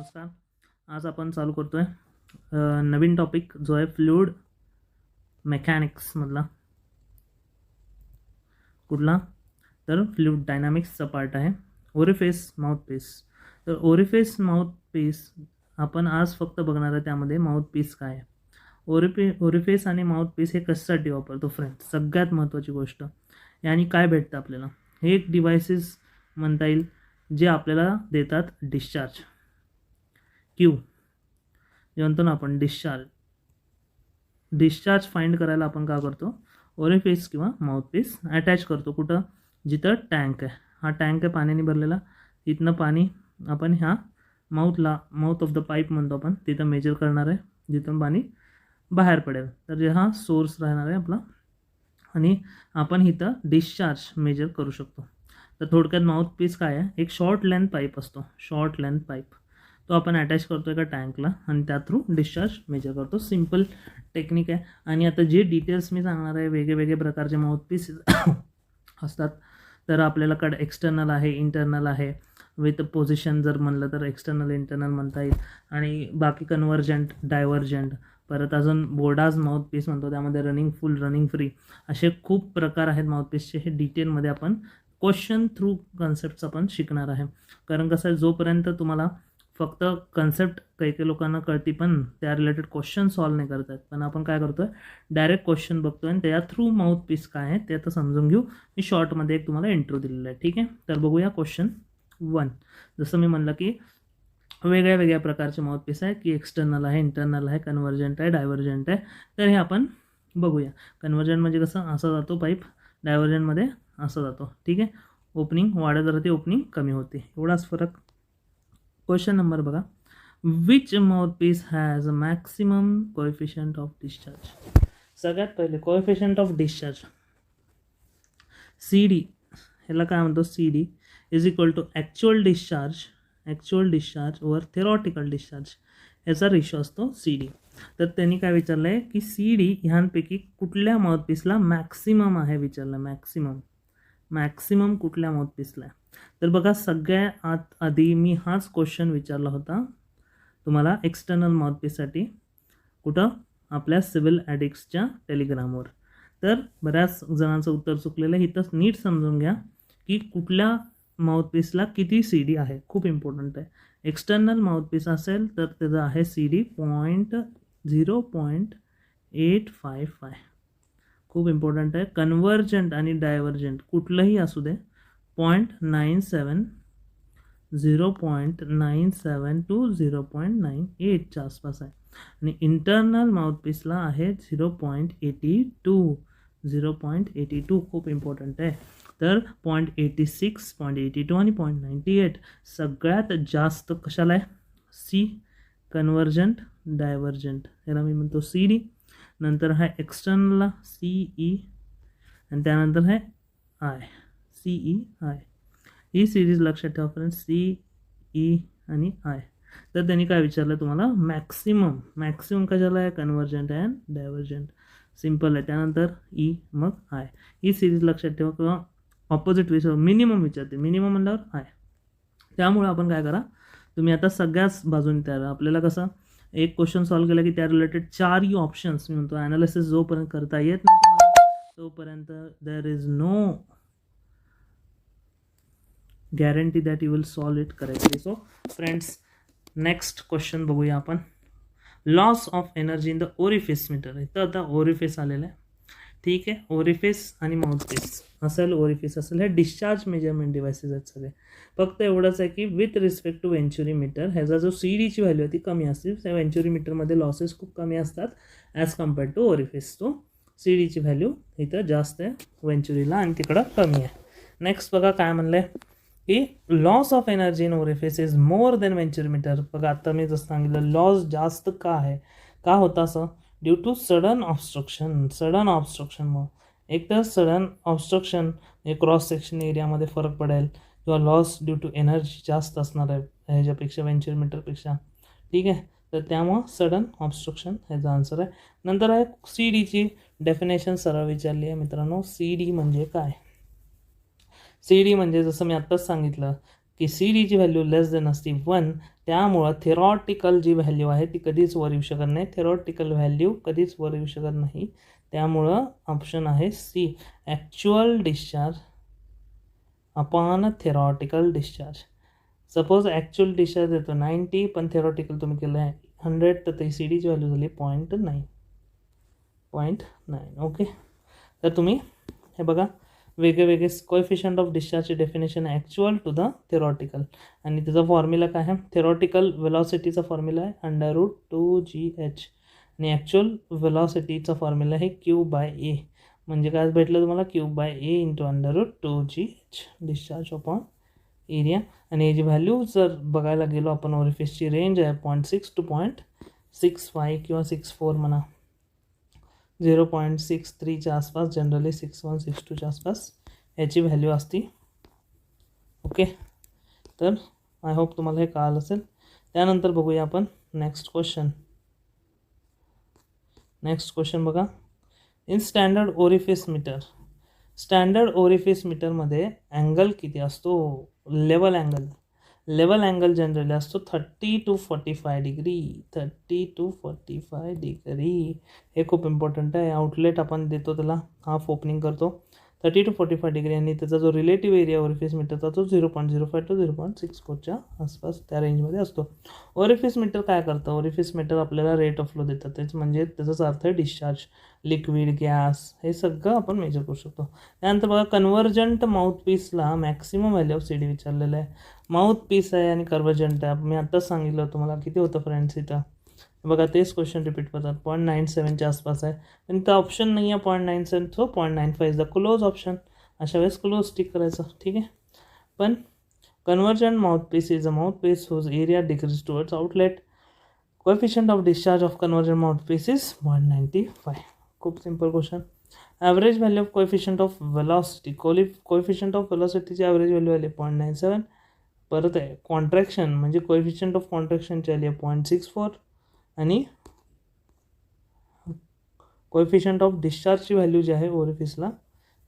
नमस्कार. आज आपण चालू करतोय नवीन टॉपिक जो आहे फ्लूइड मेकॅनिक्समधला. कुठला तर फ्लूइड डायनामिक्सचा पार्ट आहे ओरिफेस माउथपीस. तर ओरिफेस माउथपीस आपण आज फक्त बघणार आहे. त्यामध्ये माउथपीस काय आहे, ओरिफेस आणि माउथपीस हे कशासाठी वापरतो फ्रेंड्स, सगळ्यात महत्त्वाची गोष्ट. यानी काय भेटतं आपल्याला, हे एक डिव्हाइसेस म्हणता येईल जे आपल्याला देतात डिस्चार्ज. क्यू जे म्हणतो ना आपण डिस्चार्ज फाइंड करायला आपण काय करतो, ओरिफेस किंवा माउथपीस अटॅच करतो. कुठं, जिथं टँक आहे, हा टँक आहे पाण्याने भरलेला, इथनं पाणी आपण ह्या माउथ ऑफ द पाईप म्हणतो आपण, तिथं मेजर करणार आहे, जिथून पाणी बाहेर पडेल. तर हा सोर्स राहणार आहे आपला आणि आपण इथं डिस्चार्ज मेजर करू शकतो. तर थोडक्यात माउथपीस काय आहे, एक शॉर्ट लेंथ पाईप असतो, शॉर्ट लेंथ पाईप. तो आपण अटॅच करतो एका टँकला आणि त्या थ्रू डिस्चार्ज मेजर करतो. सिम्पल टेक्निक आहे. आणि आता जे डिटेल्स मी सांगणार आहे, वेगळे प्रकारचे माउथपीस असतात. तर आपल्याला एक्सटर्नल आहे, इंटरनल आहे, विथ पोझिशन जर म्हणलं तर एक्सटर्नल इंटरनल म्हणता येईल, आणि बाकी कन्व्हर्जंट, डायव्हर्जंट, परत अजून बोर्डाज माउथपीस म्हणतो, त्यामध्ये रनिंग फुल, रनिंग फ्री, असे खूप प्रकार आहेत माउथपीसचे. हे डिटेलमध्ये आपण क्वेश्चन थ्रू कन्सेप्ट्स आपण शिकणार आहे. कारण कसं आहे, जोपर्यंत तुम्हाला फक्त कन्सेप्ट काही लोकांना कळती पण त्या रिलेटेड क्वेश्चन सॉल्व नाही करतात, पण आपण काय करतो आहे, डायरेक्ट क्वेश्चन बघतो आणि त्या थ्रू माउथपीस काय आहे ते आता समजून घेऊ. मी शॉर्टमध्ये एक तुम्हाला इंट्रो दिलेला आहे, ठीक आहे. तर बघूया क्वेश्चन 1. जसं मी म्हणलं की वेगळ्या प्रकारचे माउथपीस आहे, की एक्सटर्नल आहे, इंटरनल आहे, कन्व्हर्जंट आहे, डायव्हर्जंट आहे. तर हे आपण बघूया. कन्व्हर्जंट म्हणजे कसं, असा जातो पाईप, डायव्हर्जंटमध्ये असं जातो, ठीक आहे. ओपनिंग वाढत राहते, ओपनिंग कमी होते, एवढाच फरक. क्वेश्चन नंबर बघा, which mouthpiece has a maximum coefficient of discharge. सगळ्यात पहिले coefficient of discharge C D, ह्याला काय म्हणतो, C D is equal to actual discharge वर थेरॉटिकल डिस्चार्ज, याचा रेशो असतो सी डी. तर त्यांनी काय विचारलं आहे की सी डी ह्यांपैकी कुठल्या माउथपीसला मॅक्सिमम आहे विचारलं. मॅक्सिमम कुठल्या माउथपीसला आहे. तर बघा, सगळ्यात आधी मी हाच क्वेश्चन विचारला होता तुम्हाला एक्सटर्नल माउथपीससाठी, कुठं, आपल्या सिव्हिल ॲडिक्सच्या टेलिग्रामवर. तर बऱ्याच जणांचं उत्तर चुकलेलं आहे. इथंच नीट समजून घ्या की कुठल्या माउथपीसला किती सी डी आहे, खूप इम्पॉर्टंट आहे. एक्सटर्नल माउथपीस असेल तर त्याचं आहे सी डी 0.855, खूप इम्पॉर्टंट आहे. कन्व्हर्जंट आणि डायव्हर्जंट कुठलंही असू दे 0.97, 0.97 टू 0.98च्या आसपास आहे. आणि इंटरनल माउथपीसला आहे 0.82, खूप इम्पॉर्टंट आहे. तर 0.86, 0.82 आणि 0.98 सगळ्यात जास्त कशाला आहे, सी, कन्व्हर्जंट, डायव्हर्जंट, याला मी म्हणतो सी डी. नंतर आहे एक्सटर्नलला सी ई, आणि त्यानंतर आहे आय, सी ई आय. ही सिरीज लक्षात ठेवा फ्रेंड्स, सी ई आणि आय. तर त्यांनी काय विचारलं तुम्हाला, मॅक्सिमम कशाला आहे, कन्व्हर्जंट अँड डायव्हर्जंट, सिम्पल आहे. त्यानंतर ई, मग आय. ही सिरीज लक्षात ठेवा. किंवा ऑपोजिट मिनिमम विचारते, मिनिमम म्हणल्यावर आय. त्यामुळे आपण काय करा, तुम्ही आता सगळ्याच बाजूने तयार. आपल्याला कसं एक क्वेश्चन सॉल्व केला की त्या रिलेटेड 4 ऑप्शन्स मी म्हणतो ॲनालिसिस जोपर्यंत करता येत नाही तुम्हाला तोपर्यंत there is no guarantee that you will solve it correctly. So friends, next question बघूया आपण. Loss of energy in the orifice meter. इथं आता ओरिफेस आलेलं आहे, ठीक आहे. ओरिफेस आणि माउथपीस असेल, ओरिफेस असेल, हे डिस्चार्ज मेजरमेंट डिव्हाइसेस आहेत सगळे. फक्त एवढंच आहे की with respect to venturi meter, ह्याचा जो सी डीची व्हॅल्यू आहे ती कमी असते. त्या वेंचुरी मीटरमध्ये लॉसेस खूप कमी असतात ॲज कम्पेअर्ड टू ओरिफेस. तो सी डीची व्हॅल्यू इथं जास्त आहे वेंचुरीला आणि तिकडं कमी आहे. नेक्स्ट बघा काय म्हणलं आहे की loss of energy in orifice is more than venturi meter. बघा आता मी जसं सांगितलं, लॉस जास्त का आहे, का होतं असं, ड्यू टू सडन ऑब्स्ट्रक्शनमुळे. एक तर सडन ऑब्स्ट्रक्शन क्रॉस सेक्शन एरियामध्ये फरक पडेल, किंवा लॉस ड्यू टू एनर्जी जास्त असणार आहे ह्याच्यापेक्षा, वेंचुरी मीटरपेक्षा, ठीक आहे. तर त्यामुळं सडन ऑब्स्ट्रक्शन ह्याचा आन्सर आहे. नंतर आहे सी डीची डेफिनेशन सरळ विचारली आहे मित्रांनो. सी डी म्हणजे काय, सी डी म्हणजे जसं मी आत्ताच सांगितलं की सी डीची व्हॅल्यू लेस देन असते 1, त्यामुळं थेरॉटिकल जी व्हॅल्यू आहे ती कधीच वर येऊ शकत नाही. थेरॉटिकल व्हॅल्यू कधीच वर येऊ शकत नाही. त्यामुळं ऑप्शन आहे C, actual discharge upon theoretical discharge. Suppose actual discharge येतो 90, पण थेरॉटिकल तुम्ही केलं आहे 100, तर ते सी डीची व्हॅल्यू झाली 0.9. ओके. तर तुम्ही हे बघा, वेगळे कोएफिशियंट ऑफ डिस्चार्जचे definition actual to the theoretical, आणि त्याचा फॉर्म्युला काय आहे, थेरॉटिकल वेलॉसिटीचा फॉर्म्युला आहे √2gh, आणि ॲक्च्युअल वेलॉसिटीचा फॉर्म्युला आहे Q/A. म्हणजे काय भेटलं तुम्हाला, Q/A into √2gh discharge upon area. आणि याची व्हॅल्यू जर बघायला गेलो आपण, ओरिफिसची रेंज आहे 0.6 to 0.65 किंवा 64 म्हणा, 0.63च्या आसपास, जनरली 6162च्या आसपास याची व्हॅल्यू असती. ओके. तर आय होप तुम्हाला हे कळालं असेल. त्यानंतर बघूया आपण नेक्स्ट क्वेश्चन बघा. इन स्टँडर्ड ओरिफिस मीटरमध्ये अँगल किती असतो, लेवल अँगल जनरली असतो 30 to 45 डिग्री. 30 to 45 डिग्री हे खूप इम्पॉर्टंट आहे. आउटलेट आपण देतो, त्याला हाफ ओपनिंग करतो 30 to 45 डिग्री, आणि त्याचा जो रिलेटिव्ह एरिया ओरिफिस मीटरचा तो 0.05 to 0.64च्या आसपास त्या रेंजमध्ये असतो. ओरिफिस मीटर काय करतं, ओरिफिस मीटर आपल्याला रेट ऑफ फ्लो देतं. तेच म्हणजे त्याचाच अर्थ आहे डिस्चार्ज, लिक्विड, गॅस, हे सगळं आपण मेजर करू शकतो. त्यानंतर बघा, कन्व्हर्जंट माउथपीसला maximum value of C D विचारलेलं आहे. माउथपीस आहे आणि कन्व्हर्जंट आहे. मी आत्ताच सांगितलं तुम्हाला किती होतं फ्रेंड्स इथं. बघा, तेच क्वेश्चन रिपीट करतात. 0.97च्या आसपास आहे, पण इथं ऑप्शन नाही आहे 0.97, so 0.95 is the close option. अशा वेळेस क्लोज टिक करायचं, ठीक आहे. पण convergent mouthpiece is a mouthpiece whose area decrease towards outlet. Coefficient of discharge of convergent mouthpiece is 0.95. खूप simple question. Average value of coefficient of velocity, coefficient of वेलॉसिटीची average value आली 0.97. परत आहे contraction, म्हणजे कोएफिशियंट ऑफ कॉन्ट्रॅक्शनची आली आहे 0.64, आणि coefficient of डिस्चार्जची value जी आहे ओरिफिसला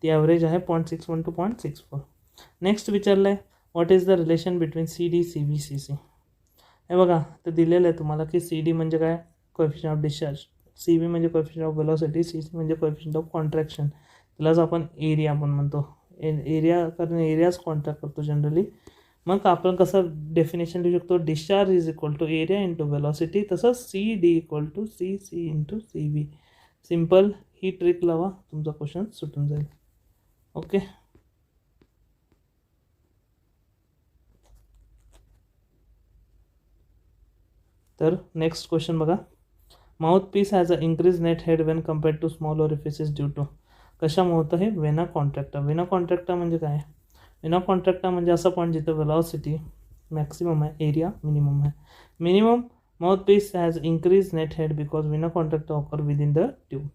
ती ॲव्हरेज आहे 0.61 to 0.64. नेक्स्ट विचारलं आहे, what is the relation between C D, C B, C C. हे बघा, ते दिलेलं आहे तुम्हाला की सी डी म्हणजे काय, coefficient of discharge, C B म्हणजे coefficient of velocity, C C म्हणजे कोएफिशियंट ऑफ कॉन्ट्रॅक्शन. त्यालाच आपण एरिया आपण म्हणतो. एरिया, कारण एरियाच कॉन्ट्रॅक्ट करतो जनरली. मग आपण कसं डेफिनेशन लिहू शकतो, discharge is equal to area into velocity. तसंच C D equal to C C into C B. Simple, ही ट्रिक लावा, तुमचा क्वेश्चन सुटून जाईल. ओके. तर नेक्स्ट क्वेश्चन बघा. Mouthpiece has a increase net head when compared to small orifices due to. कशामुळे होतं हे, वेना कॉन्ट्रॅक्टा. वेना कॉन्ट्रॅक्टा म्हणजे काय, वेना कॉन्ट्रॅक्टा म्हणजे असा पॉईंट जिथं वेलॉसिटी मॅक्सिमम आहे, एरिया मिनिमम आहे. Minimum mouthpiece has increase net head because vena contracta occur within the tube.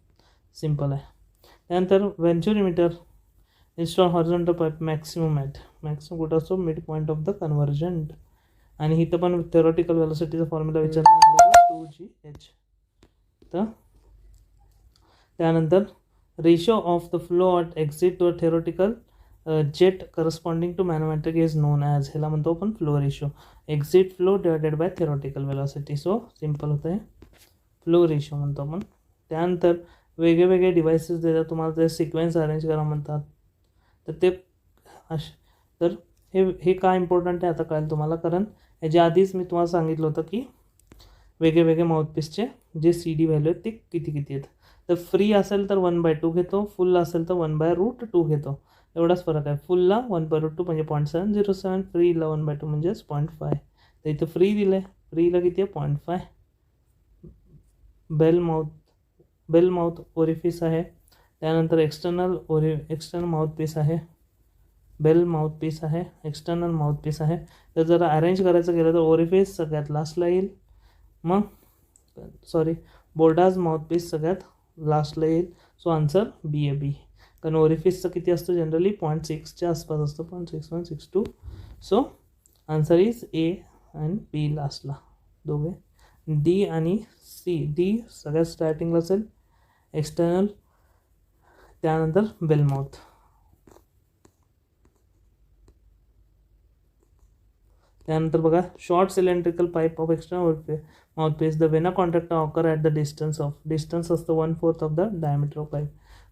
Simple आहे. त्यानंतर venturimeter install horizontal pipe maximum कुठं असतो, mid point of the convergent. आणि इथं पण थेरॉटिकल वेलॉसिटीचा फॉर्म्युला विचारला 2gh. तर त्यानंतर ratio of the flow at exit to theoretical jet corresponding to manometric is known as, ह्याला म्हणतो आपण flow ratio. Exit flow divided by theoretical velocity. So simple होतं आहे, फ्लो रेशो म्हणतो आपण. त्यानंतर वेगळे डिव्हाइसेस देतात तुम्हाला, ते सिक्वेन्स अरेंज करा म्हणतात. तर ते तर हे का इम्पॉर्टंट आहे आता कळेल तुम्हाला, कारण याच्या आधीच मी तुम्हाला सांगितलं होतं की वेगळे माउथपीसचे जे सी डी व्हॅल्यू आहेत ते किती आहेत. तर फ्री असेल तर 1/2 घेतो, फुल असेल तर 1/√2 घेतो. एवढाच फरक आहे. फुलला 1/√2 म्हणजे 0.707, फ्रीला 1/2 म्हणजेच 0.5. तर इथं फ्री दिलं आहे, फ्रीला किती आहे 0.5. बेल माउथ ओरिफिस आहे. त्यानंतर एक्सटर्नल माउथपीस आहे, बेल माउथपीस आहे, एक्सटर्नल माउथपीस आहे. तर जर अरेंज करायचं गेलं तर ओरिफिस सगळ्यात लास्टला येईल. मग बोर्डाज माउथपीस सगळ्यात लास्टला येईल. सो आन्सर बी आहे, बी. कारण ओरिफिसचं किती असतं जनरली 0.6च्या आसपास असतं, 0.6162. So answer is A and B लास्टला दोघे. डी आणि सी, डी सगळ्यात स्टार्टिंगला असेल एक्सटर्नल, त्यानंतर बेल माउथ. त्यानंतर बघा short cylindrical pipe of external mouthpiece the vena contractor occur at the distance असतं 1/4 of the diameter of pipe.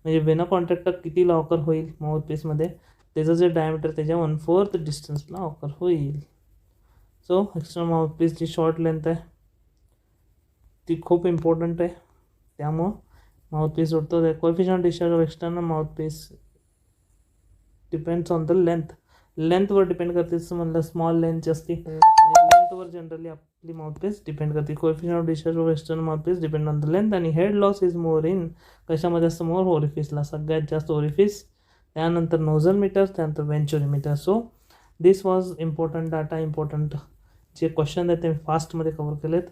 म्हणजे वेना कॉन्ट्रॅक्टर कितीला ऑकर होईल माउथपीसमध्ये, त्याचं जे डायमीटर त्याच्या 1/4 डिस्टन्सला ऑकर होईल. सो एक्स्टर्नल माउथपीस जी शॉर्ट लेंथ आहे ती खूप इम्पॉर्टंट आहे. त्यामुळं माउथपीस उडतो. The coefficient discharge of external mouthpiece depends on the लेंथवर डिपेंड करते. जसं म्हणलं स्मॉल लेंथची असते लेंथवर जनरली आपली माउथपीस डिपेंड करते. Coefficient of discharge of external mouthpiece depend on the length. आणि head loss is more in कशामध्ये असतं, मोर ओरिफिसला, सगळ्यात जास्त ओरिफिस, त्यानंतर नोझल मीटर, त्यानंतर venturimeter. So this was important data, important जे क्वेश्चन आहेत ते फास्टमध्ये कवर केलेत.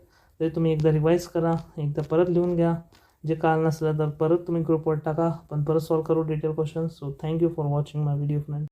ते तुम्ही एकदा रिवाईज करा, एकदा परत लिहून घ्या. जे काल नसलं तर परत तुम्ही ग्रुपवर टाका, पण परत सॉल्व करू detail question. So thank you for watching my video friend.